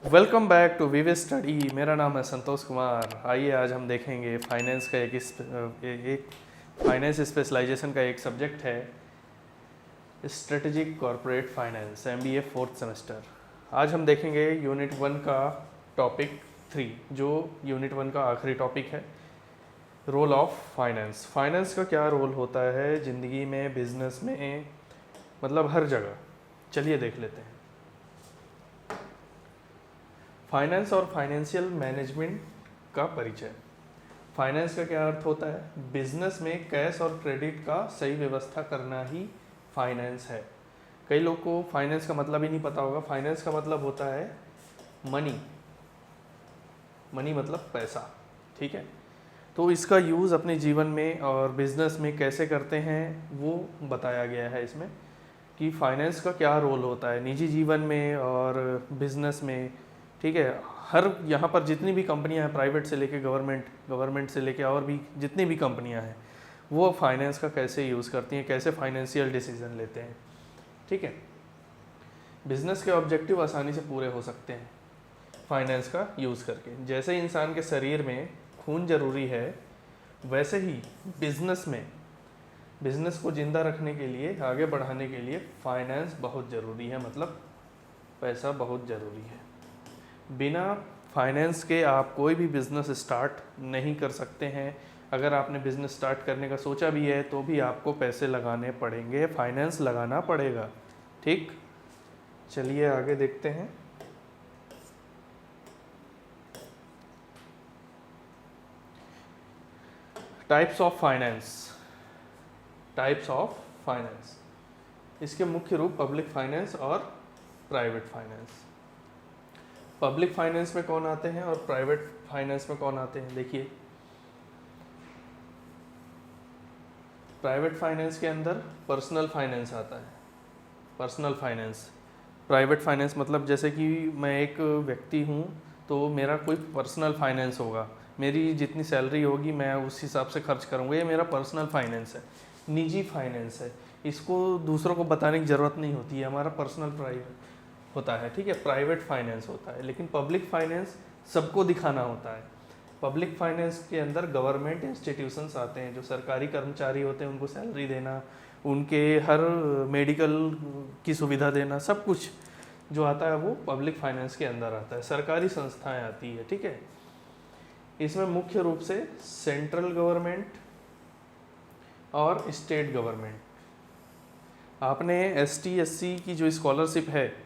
Welcome back to Vive study. मेरा नाम है संतोष कुमार। आइए आज हम देखेंगे फाइनेंस का एक फाइनेंस स्पेशलाइजेशन का एक सब्जेक्ट है strategic corporate finance MBA fourth semester. आज हम देखेंगे यूनिट 1 का टॉपिक 3 जो यूनिट 1 का आखिरी टॉपिक है, रोल ऑफ फाइनेंस। फाइनेंस का क्या रोल होता है ज़िंदगी में, बिजनेस में, मतलब हर जगह। चलिए देख लेते हैं। फाइनेंस और फाइनेंशियल मैनेजमेंट का परिचय। फाइनेंस का क्या अर्थ होता है? बिजनेस में कैश और क्रेडिट का सही व्यवस्था करना ही फाइनेंस है। कई लोग को फाइनेंस का मतलब ही नहीं पता होगा। फाइनेंस का मतलब होता है मनी। मनी मतलब पैसा, ठीक है। तो इसका यूज़ अपने जीवन में और बिजनेस में कैसे करते हैं वो बताया गया है इसमें, कि फाइनेंस का क्या रोल होता है निजी जीवन में और बिजनेस में, ठीक है। हर यहाँ पर जितनी भी कंपनियाँ हैं, प्राइवेट से लेके गवर्नमेंट से लेके और भी जितनी भी कंपनियाँ हैं, वो फाइनेंस का कैसे यूज़ करती हैं, कैसे फाइनेंशियल डिसीजन लेते हैं, ठीक है। बिजनेस के ऑब्जेक्टिव आसानी से पूरे हो सकते हैं फाइनेंस का यूज़ करके। जैसे इंसान के शरीर में खून जरूरी है, वैसे ही बिजनेस को ज़िंदा रखने के लिए, आगे बढ़ाने के लिए फाइनेंस बहुत ज़रूरी है, मतलब पैसा बहुत ज़रूरी है। बिना फाइनेंस के आप कोई भी बिज़नेस स्टार्ट नहीं कर सकते हैं। अगर आपने बिज़नेस स्टार्ट करने का सोचा भी है तो भी आपको पैसे लगाने पड़ेंगे, फाइनेंस लगाना पड़ेगा, ठीक। चलिए आगे देखते हैं। Types of finance. इसके मुख्य रूप पब्लिक फाइनेंस और प्राइवेट फाइनेंस। पब्लिक फाइनेंस में कौन आते हैं और प्राइवेट फाइनेंस में कौन आते हैं? देखिए, प्राइवेट फाइनेंस के अंदर पर्सनल फाइनेंस आता है। पर्सनल फाइनेंस, प्राइवेट फाइनेंस मतलब जैसे कि मैं एक व्यक्ति हूँ तो मेरा कोई पर्सनल फाइनेंस होगा, मेरी जितनी सैलरी होगी मैं उस हिसाब से खर्च करूँगा, ये मेरा पर्सनल फाइनेंस है। निजी फाइनेंस है, इसको दूसरों को बताने की ज़रूरत नहीं होती है, हमारा पर्सनल प्राइवेट होता है, ठीक है। प्राइवेट फाइनेंस होता है। लेकिन पब्लिक फाइनेंस सबको दिखाना होता है। पब्लिक फाइनेंस के अंदर गवर्नमेंट इंस्टीट्यूशंस आते हैं, जो सरकारी कर्मचारी होते हैं उनको सैलरी देना, उनके हर मेडिकल की सुविधा देना, सब कुछ जो आता है वो पब्लिक फाइनेंस के अंदर आता है। सरकारी संस्थाएं आती है, ठीक है। इसमें मुख्य रूप से सेंट्रल गवर्नमेंट और स्टेट गवर्नमेंट। आपने ST SC की जो स्कॉलरशिप है,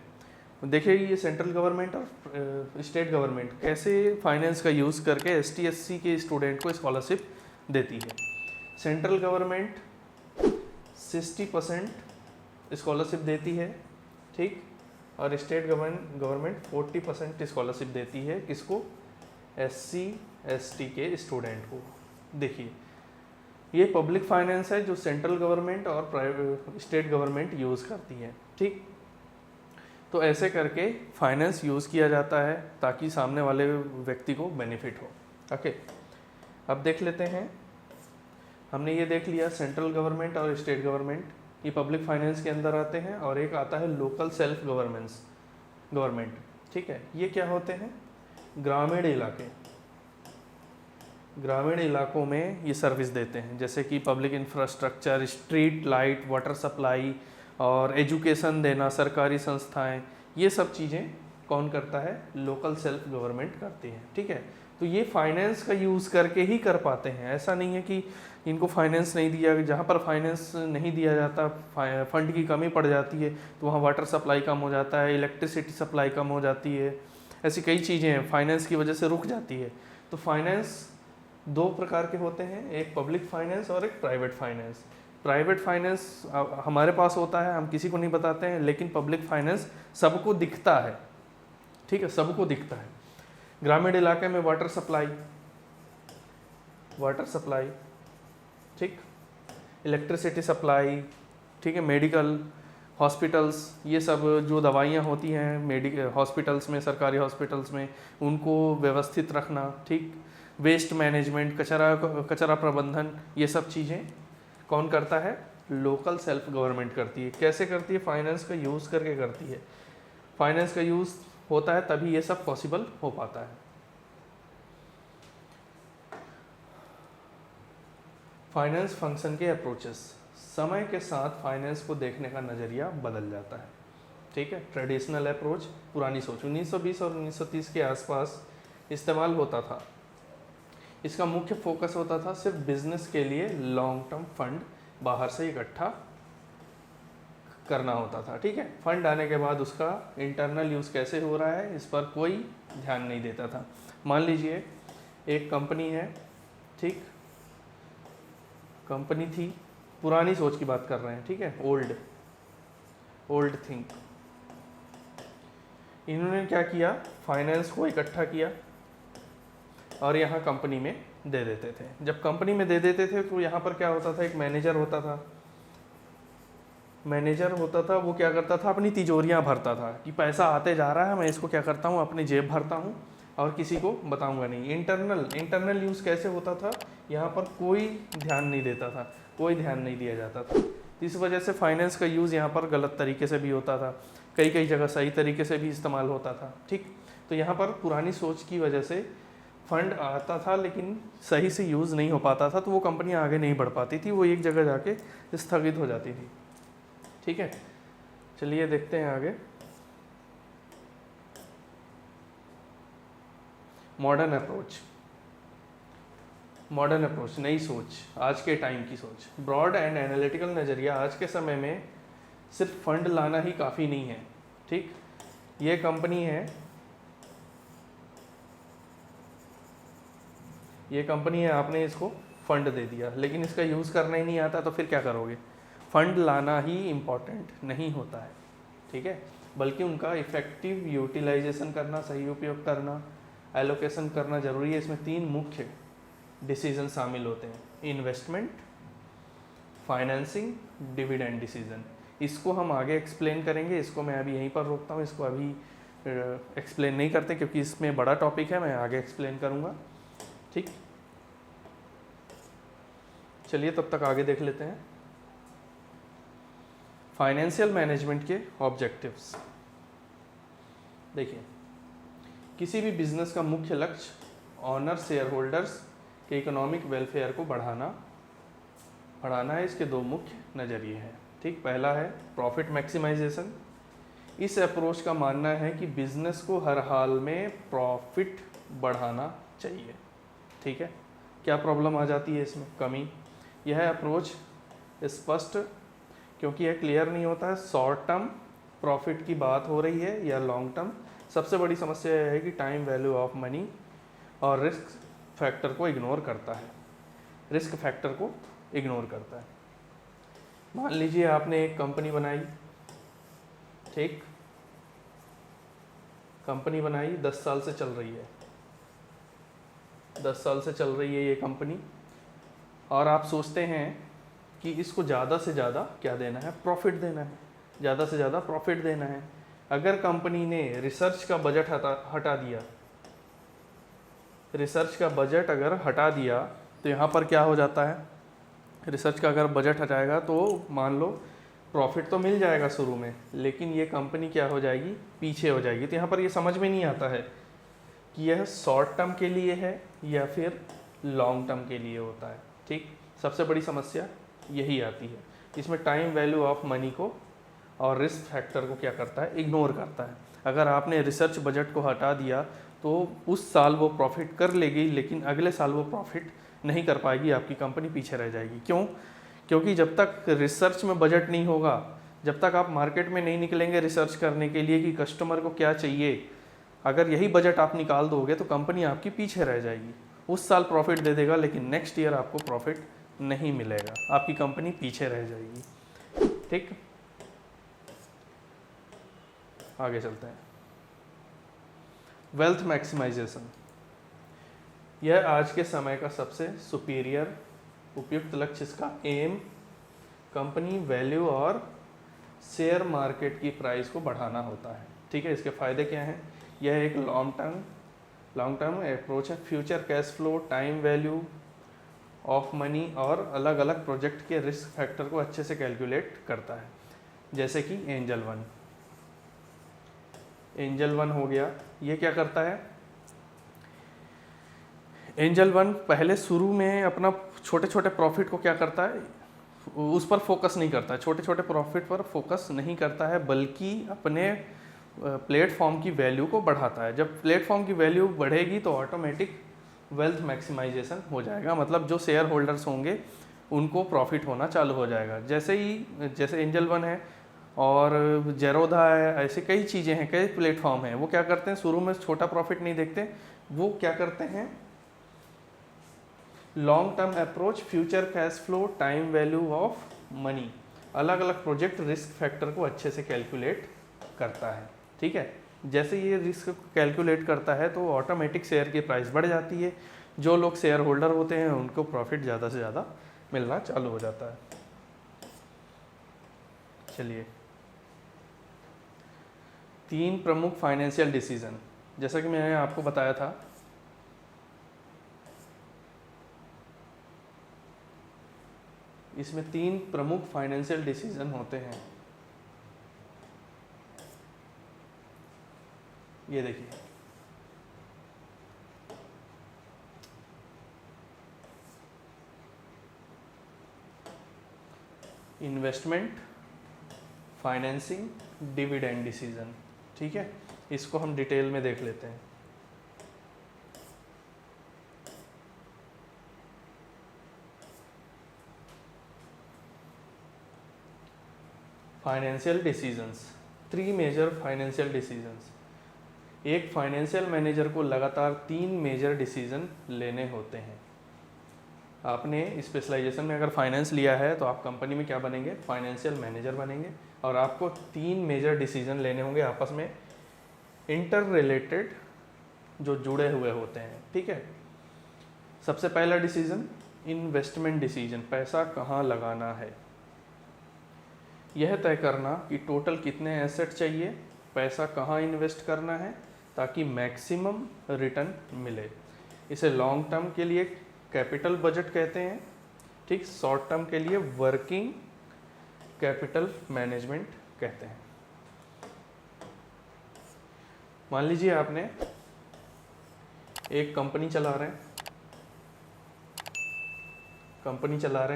देखिए ये सेंट्रल गवर्नमेंट और स्टेट गवर्नमेंट कैसे फाइनेंस का यूज़ करके ST SC के स्टूडेंट को स्कॉलरशिप देती है। सेंट्रल गवर्नमेंट 60% स्कॉलरशिप देती है, ठीक। और स्टेट गवर्नमेंट 40% स्कॉलरशिप देती है। किसको? SC ST के स्टूडेंट को। देखिए, ये पब्लिक फाइनेंस है जो सेंट्रल गवर्नमेंट और स्टेट गवर्नमेंट यूज़ करती है, ठीक। तो ऐसे करके फाइनेंस यूज़ किया जाता है ताकि सामने वाले व्यक्ति को बेनिफिट हो। ओके, अब देख लेते हैं। हमने ये देख लिया सेंट्रल गवर्नमेंट और स्टेट गवर्नमेंट, ये पब्लिक फाइनेंस के अंदर आते हैं। और एक आता है लोकल सेल्फ गवर्नमेंट, ठीक है। ये क्या होते हैं? ग्रामीण इलाकों में ये सर्विस देते हैं, जैसे कि public infrastructure, street light, water supply और एजुकेशन देना, सरकारी संस्थाएं, ये सब चीज़ें कौन करता है? लोकल सेल्फ गवर्नमेंट करती है, ठीक है। तो ये फाइनेंस का यूज़ करके ही कर पाते हैं। ऐसा नहीं है कि इनको फाइनेंस नहीं दिया, जहाँ पर फाइनेंस नहीं दिया जाता, फंड की कमी पड़ जाती है, तो वहाँ वाटर सप्लाई कम हो जाता है, इलेक्ट्रिसिटी सप्लाई कम हो जाती है, ऐसी कई चीज़ें हैं फाइनेंस की वजह से रुक जाती है। तो फाइनेंस दो प्रकार के होते हैं, एक पब्लिक फाइनेंस और एक प्राइवेट फाइनेंस। प्राइवेट फाइनेंस हमारे पास होता है, हम किसी को नहीं बताते हैं, लेकिन पब्लिक फाइनेंस सबको दिखता है, ठीक है, सबको दिखता है। ग्रामीण इलाके में वाटर सप्लाई, ठीक, इलेक्ट्रिसिटी सप्लाई, ठीक है, मेडिकल, हॉस्पिटल्स, ये सब जो दवाइयाँ होती हैं हॉस्पिटल्स में, सरकारी हॉस्पिटल्स में, उनको व्यवस्थित रखना, ठीक। वेस्ट मैनेजमेंट, कचरा प्रबंधन, ये सब चीज़ें कौन करता है? लोकल सेल्फ गवर्नमेंट करती है। कैसे करती है? फाइनेंस का यूज़ करके करती है। फाइनेंस का यूज़ होता है तभी ये सब पॉसिबल हो पाता है। फाइनेंस फंक्शन के अप्रोचेस, समय के साथ फाइनेंस को देखने का नज़रिया बदल जाता है। ठीक है, ट्रेडिशनल अप्रोच, पुरानी सोच 1920 और 1930 के आसपास इस्तेमाल होता था। इसका मुख्य फोकस होता था सिर्फ बिजनेस के लिए लॉन्ग टर्म फंड बाहर से इकट्ठा करना होता था। ठीक है, फंड आने के बाद उसका इंटरनल यूज़ कैसे हो रहा है इस पर कोई ध्यान नहीं देता था। मान लीजिए एक कंपनी है, ठीक, कंपनी थी, पुरानी सोच की बात कर रहे हैं, ठीक है, ओल्ड थिंक। इन्होंने क्या किया, फाइनेंस को इकट्ठा किया और यहाँ कंपनी में दे देते थे। जब कंपनी में दे देते थे तो यहाँ पर क्या होता था, एक मैनेजर होता था। वो क्या करता था, अपनी तिजोरियाँ भरता था कि पैसा आते जा रहा है, मैं इसको क्या करता हूँ, अपनी जेब भरता हूँ और किसी को बताऊँगा नहीं। इंटरनल यूज़ कैसे होता था, यहाँ पर कोई ध्यान नहीं देता था, कोई ध्यान नहीं दिया जाता था। इस वजह से फाइनेंस का यूज़ यहाँ पर गलत तरीके से भी होता था, कई जगह सही तरीके से भी इस्तेमाल होता था। ठीक, तो यहाँ पर पुरानी सोच की वजह से फंड आता था लेकिन सही से यूज़ नहीं हो पाता था, तो वो कंपनियाँ आगे नहीं बढ़ पाती थी, वो एक जगह जाके स्थगित हो जाती थी। ठीक है, चलिए देखते हैं आगे। मॉडर्न अप्रोच, नई सोच, आज के टाइम की सोच। ब्रॉड एंड एनालिटिकल नज़रिया, आज के समय में सिर्फ फंड लाना ही काफ़ी नहीं है। ठीक, ये कंपनी है, आपने इसको फंड दे दिया लेकिन इसका यूज़ करना ही नहीं आता, तो फिर क्या करोगे। फंड लाना ही इम्पॉर्टेंट नहीं होता है, ठीक है, बल्कि उनका इफ़ेक्टिव यूटिलाइजेशन करना, सही उपयोग करना, एलोकेशन करना ज़रूरी है। इसमें 3 मुख्य डिसीजन शामिल होते हैं, इन्वेस्टमेंट, फाइनेंसिंग, डिविडेंड डिसीजन। इसको हम आगे एक्सप्लेन करेंगे, इसको मैं अभी यहीं पर रोकता हूँ, इसको अभी एक्सप्लेन नहीं करते क्योंकि इसमें बड़ा टॉपिक है, मैं आगे एक्सप्लेन करूँगा। ठीक, चलिए तब तक आगे देख लेते हैं। फाइनेंशियल मैनेजमेंट के ऑब्जेक्टिव्स। देखिए, किसी भी बिजनेस का मुख्य लक्ष्य ऑनर शेयर होल्डर्स के इकोनॉमिक वेलफेयर को बढ़ाना है। इसके 2 मुख्य नज़रिए हैं। ठीक, पहला है प्रॉफिट मैक्सिमाइजेशन। इस अप्रोच का मानना है कि बिजनेस को हर हाल में प्रॉफिट बढ़ाना चाहिए। ठीक है, क्या प्रॉब्लम आ जाती है इसमें, कमी। यह अप्रोच स्पष्ट क्योंकि यह क्लियर नहीं होता है, शॉर्ट टर्म प्रॉफिट की बात हो रही है या लॉन्ग टर्म। सबसे बड़ी समस्या यह है कि टाइम वैल्यू ऑफ मनी और रिस्क फैक्टर को इग्नोर करता है। मान लीजिए आपने एक कंपनी बनाई, ठीक, कंपनी बनाई 10 साल से चल रही है, 10 साल से चल रही है ये कंपनी, और आप सोचते हैं कि इसको ज़्यादा से ज़्यादा क्या देना है, प्रॉफिट देना है, ज़्यादा से ज़्यादा प्रॉफिट देना है। अगर कंपनी ने रिसर्च का बजट हटा दिया, रिसर्च का बजट अगर हटा दिया तो यहाँ पर क्या हो जाता है, रिसर्च का अगर बजट हटाएगा तो मान लो प्रॉफिट तो मिल जाएगा शुरू में, लेकिन ये कंपनी क्या हो जाएगी, पीछे हो जाएगी। तो यहाँ पर ये समझ में नहीं आता है कि यह शॉर्ट टर्म के लिए है या फिर लॉन्ग टर्म के लिए होता है। ठीक, सबसे बड़ी समस्या यही आती है। इसमें टाइम वैल्यू ऑफ मनी को और रिस्क फैक्टर को क्या करता है, इग्नोर करता है। अगर आपने रिसर्च बजट को हटा दिया तो उस साल वो प्रॉफिट कर लेगी, लेकिन अगले साल वो प्रॉफिट नहीं कर पाएगी, आपकी कंपनी पीछे रह जाएगी। क्यों? क्योंकि जब तक रिसर्च में बजट नहीं होगा, जब तक आप मार्केट में नहीं निकलेंगे रिसर्च करने के लिए कि कस्टमर को क्या चाहिए, अगर यही बजट आप निकाल दोगे तो कंपनी आपकी पीछे रह जाएगी। उस साल प्रॉफिट दे देगा लेकिन नेक्स्ट ईयर आपको प्रॉफिट नहीं मिलेगा, आपकी कंपनी पीछे रह जाएगी। ठीक, आगे चलते हैं। वेल्थ मैक्सिमाइजेशन, यह आज के समय का सबसे सुपीरियर उपयुक्त लक्ष्य। इसका एम कंपनी वैल्यू और शेयर मार्केट की प्राइस को बढ़ाना होता है। ठीक है, इसके फ़ायदे क्या हैं? यह एक लॉन्ग टर्म अप्रोच है। Future cash flow, time value of money और अलग अलग प्रोजेक्ट के रिस्क फैक्टर को अच्छे से कैलकुलेट करता है, जैसे कि एंजल वन हो गया, ये क्या करता है, एंजल वन पहले शुरू में अपना छोटे छोटे प्रॉफिट को क्या करता है, उस पर फोकस नहीं करता है, छोटे छोटे प्रॉफिट पर फोकस नहीं करता है, बल्कि अपने प्लेटफॉर्म की वैल्यू को बढ़ाता है। जब प्लेटफॉर्म की वैल्यू बढ़ेगी तो ऑटोमेटिक वेल्थ मैक्सिमाइजेशन हो जाएगा, मतलब जो शेयर होल्डर्स होंगे उनको प्रॉफिट होना चालू हो जाएगा। जैसे एंजल वन है और जेरोधा है, ऐसे कई चीज़ें हैं, कई प्लेटफॉर्म हैं, वो क्या करते हैं, शुरू में छोटा प्रॉफिट नहीं देखते, वो क्या करते हैं, long term approach, future cash flow, time value of money, अलग अलग प्रोजेक्ट रिस्क फैक्टर को अच्छे से कैलकुलेट करता है। ठीक है, जैसे ये रिस्क कैलकुलेट करता है तो ऑटोमेटिक शेयर की प्राइस बढ़ जाती है, जो लोग शेयर होल्डर होते हैं उनको प्रॉफिट ज़्यादा से ज़्यादा मिलना चालू हो जाता है। चलिए, 3 प्रमुख फाइनेंशियल डिसीजन, जैसा कि मैंने आपको बताया था, इसमें 3 प्रमुख फाइनेंशियल डिसीजन होते हैं। ये देखिए, इन्वेस्टमेंट, फाइनेंसिंग, डिविडेंड डिसीजन। ठीक है, इसको हम डिटेल में देख लेते हैं। Financial decisions, 3 major financial decisions. एक फाइनेंशियल मैनेजर को लगातार 3 मेजर डिसीजन लेने होते हैं। आपने स्पेशलाइजेशन में अगर फाइनेंस लिया है तो आप कंपनी में क्या बनेंगे, फाइनेंशियल मैनेजर बनेंगे, और आपको 3 मेजर डिसीजन लेने होंगे आपस में इंटर रिलेटेड, जो जुड़े हुए होते हैं। ठीक है, सबसे पहला डिसीजन इन्वेस्टमेंट डिसीजन, पैसा कहाँ लगाना है। यह तय करना कि टोटल कितने एसेट चाहिए, पैसा कहाँ इन्वेस्ट करना है ताकि मैक्सिमम रिटर्न मिले। इसे लॉन्ग टर्म के लिए कैपिटल बजट कहते हैं, ठीक, शॉर्ट टर्म के लिए वर्किंग कैपिटल मैनेजमेंट कहते हैं। मान लीजिए आपने एक कंपनी चला रहे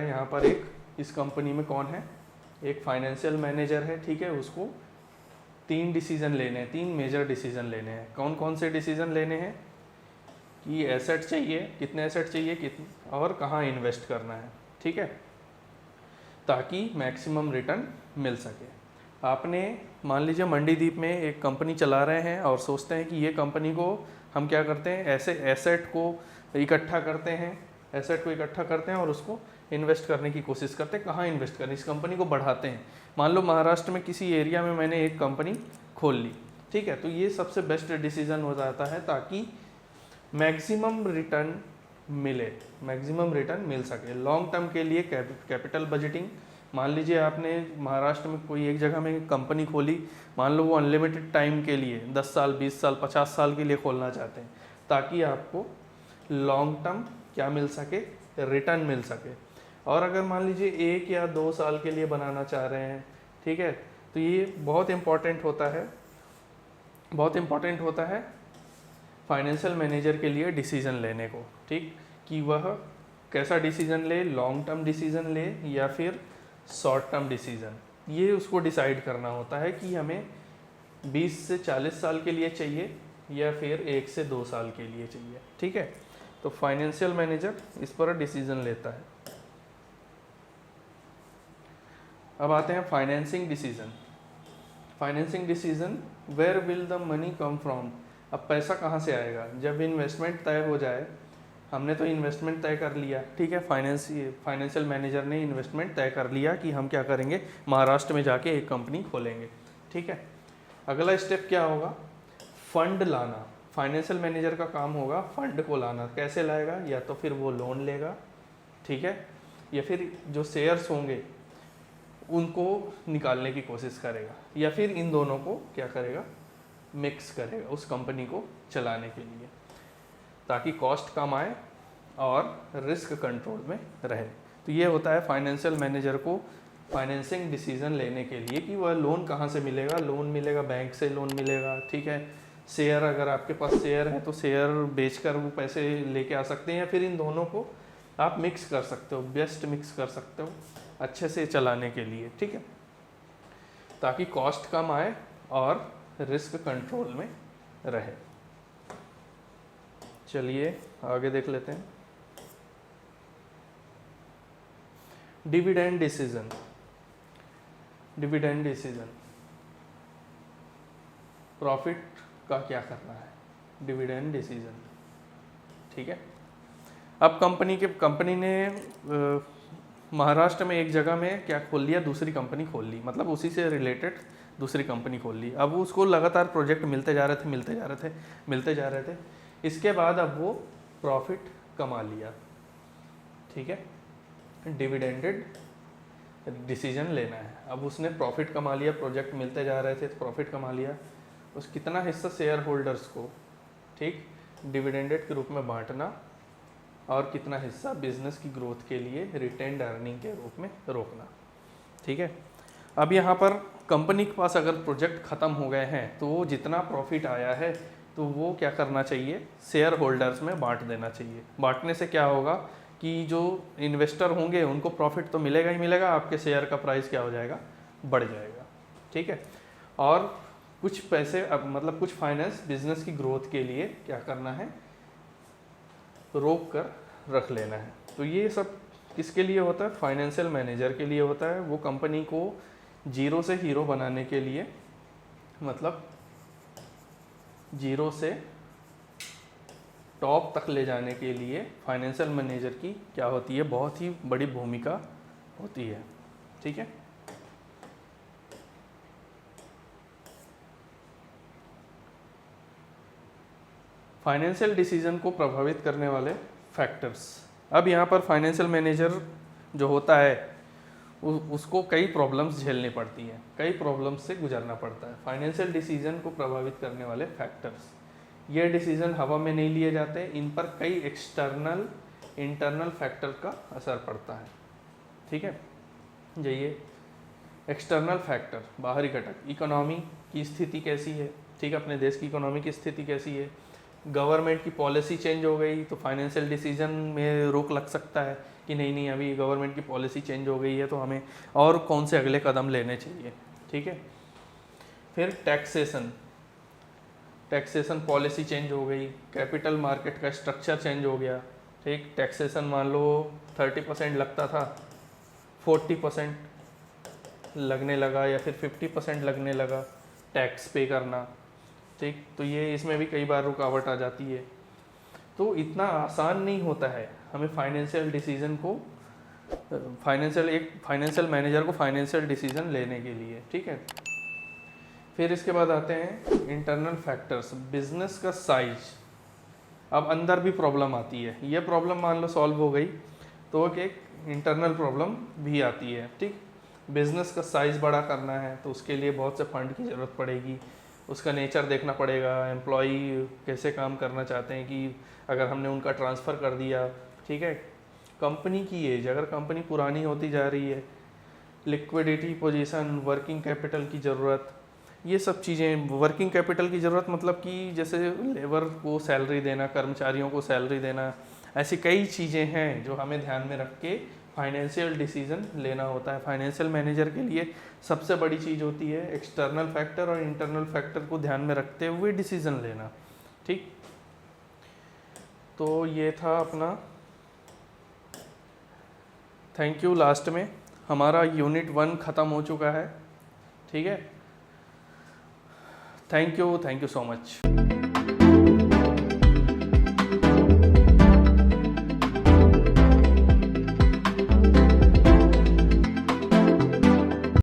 हैं, यहाँ पर इस कंपनी में कौन है, एक फाइनेंशियल मैनेजर है। ठीक है, उसको 3 डिसीजन लेने हैं, 3 मेजर डिसीजन लेने हैं। कौन कौन से डिसीजन लेने हैं कि एसेट चाहिए, कितने एसेट चाहिए, और कहाँ इन्वेस्ट करना है। ठीक है, ताकि मैक्सिमम रिटर्न मिल सके। आपने मान लीजिए मंडीदीप में एक कंपनी चला रहे हैं और सोचते हैं कि ये कंपनी को हम क्या करते हैं, ऐसे एसेट को इकट्ठा करते हैं और उसको इन्वेस्ट करने की कोशिश करते हैं। कहाँ इन्वेस्ट करें, इस कंपनी को बढ़ाते हैं। मान लो महाराष्ट्र में किसी एरिया में मैंने एक कंपनी खोल ली, ठीक है, तो ये सबसे बेस्ट डिसीजन हो जाता है ताकि मैक्सिमम रिटर्न मिल सके। लॉन्ग टर्म के लिए कैपिटल बजटिंग, मान लीजिए आपने महाराष्ट्र में कोई एक जगह में कंपनी खोली, मान लो वो अनलिमिटेड टाइम के लिए 10 साल 20 साल 50 साल के लिए खोलना चाहते हैं, ताकि आपको लॉन्ग टर्म क्या मिल सके, रिटर्न मिल सके। और अगर मान लीजिए 1 या 2 साल के लिए बनाना चाह रहे हैं, ठीक है, तो ये बहुत इम्पॉर्टेंट होता है फाइनेंशियल मैनेजर के लिए डिसीजन लेने को, ठीक, कि वह कैसा डिसीजन ले, लॉन्ग टर्म डिसीजन ले या फिर शॉर्ट टर्म डिसीजन। ये उसको डिसाइड करना होता है कि हमें 20 से 40 साल के लिए चाहिए या फिर 1 से 2 साल के लिए चाहिए। ठीक है, तो फाइनेंशियल मैनेजर इस पर डिसीजन लेता है। अब आते हैं financing decision, where will the money come from. अब पैसा कहाँ से आएगा, जब इन्वेस्टमेंट तय हो जाए, हमने तो इन्वेस्टमेंट तय कर लिया, ठीक है, फाइनेंशियल मैनेजर ने इन्वेस्टमेंट तय कर लिया कि हम क्या करेंगे, महाराष्ट्र में जाके एक कंपनी खोलेंगे। ठीक है, अगला स्टेप क्या होगा, फंड लाना। फाइनेंशियल मैनेजर का काम होगा फंड को लाना। कैसे लाएगा, या तो फिर वो लोन लेगा, ठीक है, या फिर जो शेयर्स होंगे उनको निकालने की कोशिश करेगा, या फिर इन दोनों को क्या करेगा, मिक्स करेगा उस कंपनी को चलाने के लिए, ताकि कॉस्ट कम आए और रिस्क कंट्रोल में रहे। तो ये होता है फाइनेंशियल मैनेजर को फाइनेंसिंग डिसीजन लेने के लिए कि वह लोन कहाँ से मिलेगा, लोन मिलेगा बैंक से, लोन मिलेगा, ठीक है। शेयर, अगर आपके पास शेयर है तो शेयर बेचकर वो पैसे लेके आ सकते हैं, या फिर इन दोनों को आप मिक्स कर सकते हो, बेस्ट मिक्स कर सकते हो अच्छे से चलाने के लिए, ठीक है, ताकि कॉस्ट कम आए और रिस्क कंट्रोल में रहे। चलिए आगे देख लेते हैं। Dividend decision, dividend decision, profit का क्या करना है, डिविडेंड डिसीजन, ठीक है। अब कंपनी ने महाराष्ट्र में एक जगह में क्या खोल लिया, दूसरी कंपनी खोल ली, मतलब उसी से रिलेटेड दूसरी कंपनी खोल ली। अब उसको लगातार प्रोजेक्ट मिलते जा रहे थे। इसके बाद अब वो प्रॉफिट कमा लिया, ठीक है। डिविडेंडेड डिसीजन लेना है, अब उसने प्रॉफिट कमा लिया, प्रोजेक्ट मिलते जा रहे थे तो प्रॉफिट कमा लिया, उस कितना हिस्सा शेयर होल्डर्स को, ठीक, डिविडेंडेड के रूप में बांटना, और कितना हिस्सा बिजनेस की ग्रोथ के लिए रिटेन्ड अर्निंग के रूप में रोकना, ठीक है। अब यहाँ पर कंपनी के पास अगर प्रोजेक्ट ख़त्म हो गए हैं तो वो जितना प्रॉफिट आया है तो वो क्या करना चाहिए, शेयर होल्डर्स में बांट देना चाहिए। बांटने से क्या होगा कि जो इन्वेस्टर होंगे उनको प्रॉफिट तो मिलेगा ही मिलेगा, आपके शेयर का प्राइस क्या हो जाएगा, बढ़ जाएगा, ठीक है। और कुछ पैसे, अब मतलब कुछ फाइनेंस बिजनेस की ग्रोथ के लिए क्या करना है, रोक कर रख लेना है। तो ये सब किसके लिए होता है, फाइनेंशियल मैनेजर के लिए होता है। वो कंपनी को जीरो से हीरो बनाने के लिए, मतलब जीरो से टॉप तक ले जाने के लिए फाइनेंशियल मैनेजर की क्या होती है, बहुत ही बड़ी भूमिका होती है, ठीक है। फाइनेंशियल डिसीजन को प्रभावित करने वाले फैक्टर्स। अब यहाँ पर फाइनेंशियल मैनेजर जो होता है उसको कई प्रॉब्लम्स झेलनी पड़ती हैं, कई प्रॉब्लम्स से गुजरना पड़ता है। फाइनेंशियल डिसीजन को प्रभावित करने वाले फैक्टर्स, ये डिसीजन हवा में नहीं लिए जाते, इन पर कई एक्सटर्नल इंटरनल फैक्टर का असर पड़ता है, ठीक है। जाइए, एक्सटर्नल फैक्टर, बाहरी घटक, इकोनॉमी की स्थिति कैसी है, ठीक है, अपने देश की इकोनॉमी की स्थिति कैसी है, गवर्नमेंट की पॉलिसी चेंज हो गई तो फाइनेंशियल डिसीजन में रोक लग सकता है कि नहीं अभी गवर्नमेंट की पॉलिसी चेंज हो गई है तो हमें और कौन से अगले कदम लेने चाहिए, ठीक है। फिर टैक्सेशन पॉलिसी चेंज हो गई, कैपिटल मार्केट का स्ट्रक्चर चेंज हो गया, ठीक। टैक्सेशन मान लो 30% लगता था, 40% लगने लगा, या फिर 50% लगने लगा टैक्स पे करना, ठीक। तो ये इसमें भी कई बार रुकावट आ जाती है। तो इतना आसान नहीं होता है हमें फाइनेंशियल डिसीजन को, फाइनेंशियल मैनेजर को फाइनेंशियल डिसीजन लेने के लिए, ठीक है। फिर इसके बाद आते हैं इंटरनल फैक्टर्स, बिजनेस का साइज। अब अंदर भी प्रॉब्लम आती है, ये प्रॉब्लम मान लो सॉल्व हो गई तो एक इंटरनल प्रॉब्लम भी आती है, ठीक। बिजनेस का साइज बड़ा करना है तो उसके लिए बहुत से फंड की ज़रूरत पड़ेगी, उसका नेचर देखना पड़ेगा, एम्प्लॉई कैसे काम करना चाहते हैं, कि अगर हमने उनका ट्रांसफ़र कर दिया, ठीक है। कंपनी की एज, अगर कंपनी पुरानी होती जा रही है, लिक्विडिटी पोजीशन, वर्किंग कैपिटल की ज़रूरत, ये सब चीज़ें। वर्किंग कैपिटल की ज़रूरत मतलब कि जैसे लेबर को सैलरी देना, कर्मचारियों को सैलरी देना, ऐसी कई चीज़ें हैं जो हमें ध्यान में रख के फाइनेंशियल डिसीजन लेना होता है। फाइनेंशियल मैनेजर के लिए सबसे बड़ी चीज़ होती है एक्सटर्नल फैक्टर और इंटरनल फैक्टर को ध्यान में रखते हुए डिसीजन लेना, ठीक। तो ये था अपना, थैंक यू। लास्ट में हमारा यूनिट 1 ख़त्म हो चुका है, ठीक है। Thank you so much.